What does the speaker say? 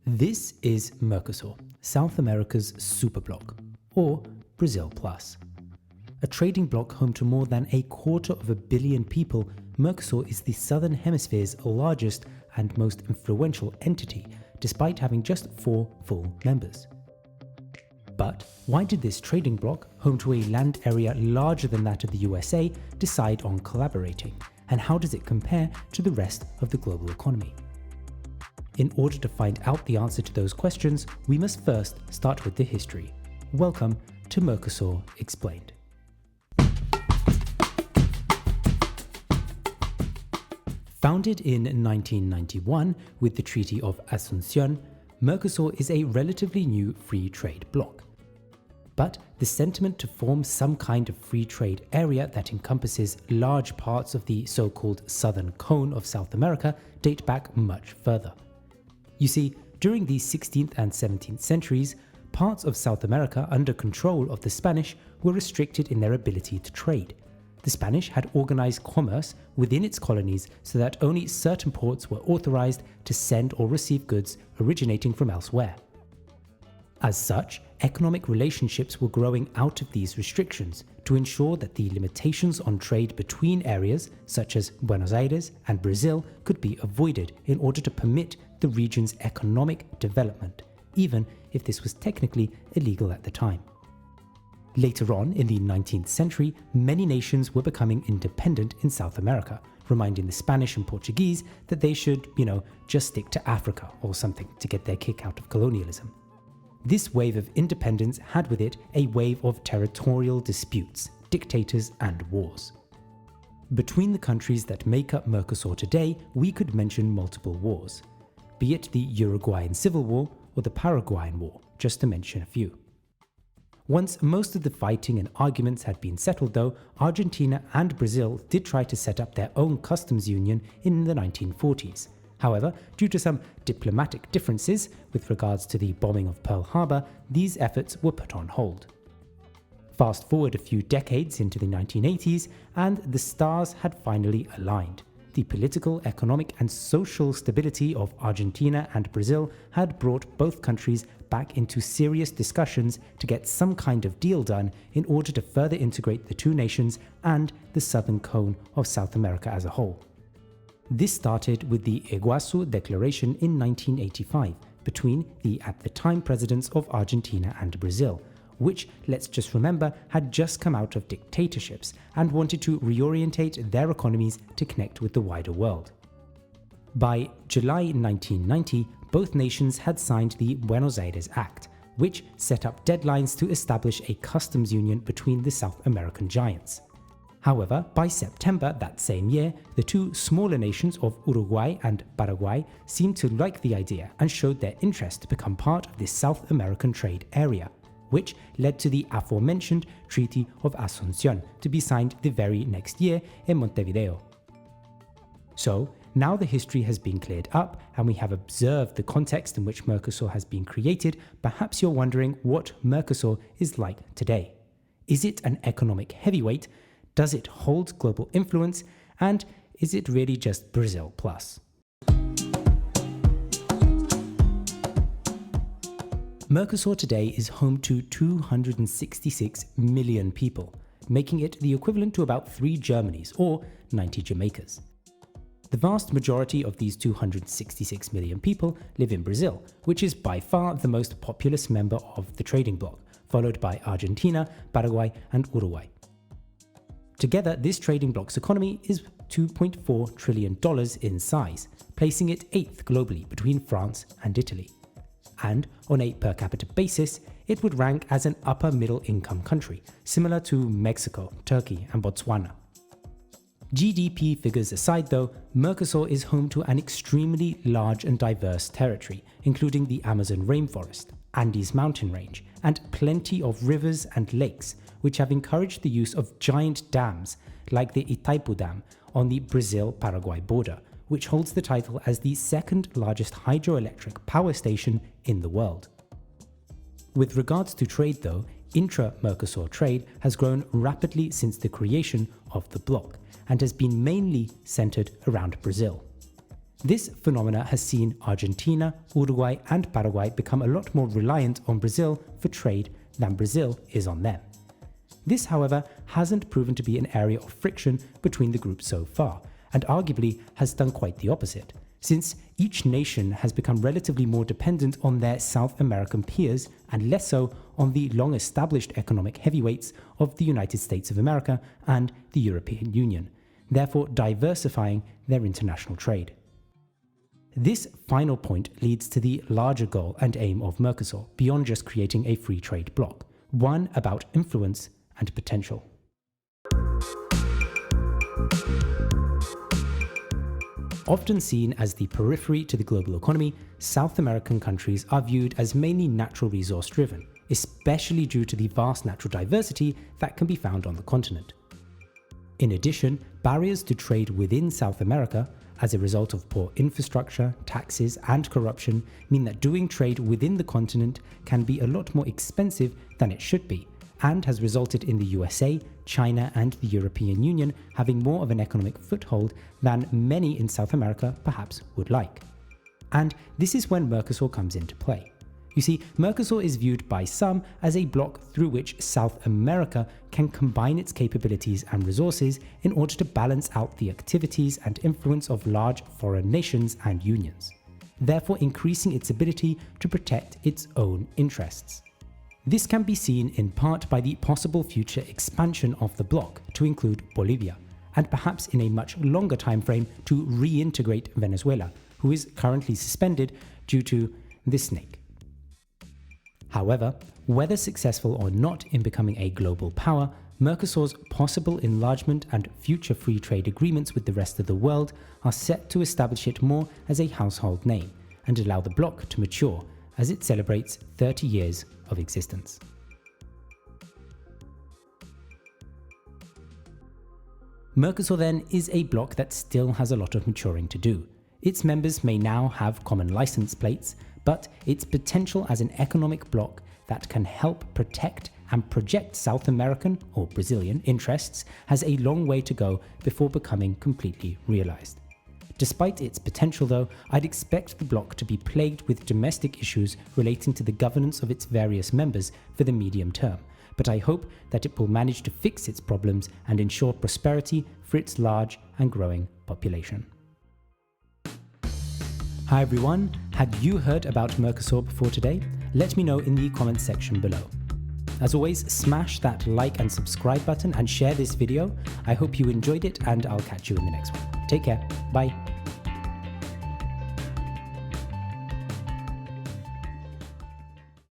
This is Mercosur, South America's superbloc, or Brazil Plus. A trading bloc home to more than 250 million people, Mercosur is the Southern Hemisphere's largest and most influential entity, despite having just 4 full members. But why did this trading bloc, home to a land area larger than that of the USA, decide on collaborating? And how does it compare to the rest of the global economy? In order to find out the answer to those questions, we must first start with the history. Welcome to Mercosur Explained. Founded in 1991 with the Treaty of Asunción, Mercosur is a relatively new free trade bloc. But the sentiment to form some kind of free trade area that encompasses large parts of the so-called Southern Cone of South America date back much further. You see, during the 16th and 17th centuries, parts of South America under control of the Spanish were restricted in their ability to trade. The Spanish had organized commerce within its colonies so that only certain ports were authorized to send or receive goods originating from elsewhere. As such, economic relationships were growing out of these restrictions to ensure that the limitations on trade between areas, such as Buenos Aires and Brazil, could be avoided in order to permit the region's economic development, even if this was technically illegal at the time. Later on, in the 19th century, many nations were becoming independent in South America, reminding the Spanish and Portuguese that they should, just stick to Africa or something to get their kick out of colonialism. This wave of independence had with it a wave of territorial disputes, dictators, and wars. Between the countries that make up Mercosur today, we could mention multiple wars, be it the Uruguayan Civil War or the Paraguayan War, just to mention a few. Once most of the fighting and arguments had been settled though, Argentina and Brazil did try to set up their own customs union in the 1940s. However, due to some diplomatic differences with regards to the bombing of Pearl Harbor, these efforts were put on hold. Fast forward a few decades into the 1980s, and the stars had finally aligned. The political, economic, and social stability of Argentina and Brazil had brought both countries back into serious discussions to get some kind of deal done in order to further integrate the two nations and the southern cone of South America as a whole. This started with the Iguazu Declaration in 1985 between the at the time presidents of Argentina and Brazil, which, let's just remember, had just come out of dictatorships and wanted to reorientate their economies to connect with the wider world. By July 1990, both nations had signed the Buenos Aires Act, which set up deadlines to establish a customs union between the South American giants. However, by September that same year, the two smaller nations of Uruguay and Paraguay seemed to like the idea and showed their interest to become part of this South American trade area, which led to the aforementioned Treaty of Asunción to be signed the very next year in Montevideo. So, now the history has been cleared up and we have observed the context in which Mercosur has been created, perhaps you're wondering what Mercosur is like today. Is it an economic heavyweight? Does it hold global influence? And is it really just Brazil plus? Mercosur today is home to 266 million people, making it the equivalent to about 3 Germanys or 90 Jamaicas. The vast majority of these 266 million people live in Brazil, which is by far the most populous member of the trading bloc, followed by Argentina, Paraguay, and Uruguay. Together, this trading bloc's economy is $2.4 trillion in size, placing it 8th globally between France and Italy. And on a per capita basis, it would rank as an upper middle income country, similar to Mexico, Turkey, and Botswana. GDP figures aside though, Mercosur is home to an extremely large and diverse territory, including the Amazon rainforest, Andes mountain range, and plenty of rivers and lakes, which have encouraged the use of giant dams like the Itaipu Dam on the Brazil-Paraguay border, which holds the title as the second largest hydroelectric power station in the world. With regards to trade though, intra-Mercosur trade has grown rapidly since the creation of the bloc and has been mainly centered around Brazil. This phenomena has seen Argentina, Uruguay and Paraguay become a lot more reliant on Brazil for trade than Brazil is on them. This, however, hasn't proven to be an area of friction between the groups so far, and arguably has done quite the opposite, since each nation has become relatively more dependent on their South American peers and less so on the long-established economic heavyweights of the United States of America and the European Union, therefore diversifying their international trade. This final point leads to the larger goal and aim of Mercosur, beyond just creating a free trade bloc, one about influence and potential. Often seen as the periphery to the global economy, South American countries are viewed as mainly natural resource driven, especially due to the vast natural diversity that can be found on the continent. In addition, barriers to trade within South America, as a result of poor infrastructure, taxes and corruption, mean that doing trade within the continent can be a lot more expensive than it should be, and has resulted in the USA, China and the European Union having more of an economic foothold than many in South America perhaps would like. And this is when Mercosur comes into play. You see, Mercosur is viewed by some as a bloc through which South America can combine its capabilities and resources in order to balance out the activities and influence of large foreign nations and unions, therefore increasing its ability to protect its own interests. This can be seen in part by the possible future expansion of the bloc to include Bolivia, and perhaps in a much longer time frame to reintegrate Venezuela, who is currently suspended due to the snake. However, whether successful or not in becoming a global power, Mercosur's possible enlargement and future free trade agreements with the rest of the world are set to establish it more as a household name and allow the bloc to mature as it celebrates 30 years of existence. Mercosur then is a bloc that still has a lot of maturing to do. Its members may now have common license plates, but its potential as an economic bloc that can help protect and project South American or Brazilian interests has a long way to go before becoming completely realized. Despite its potential though, I'd expect the bloc to be plagued with domestic issues relating to the governance of its various members for the medium term, but I hope that it will manage to fix its problems and ensure prosperity for its large and growing population. Hi everyone, had you heard about Mercosur before today? Let me know in the comments section below. As always, smash that like and subscribe button and share this video. I hope you enjoyed it and I'll catch you in the next one. Take care, bye.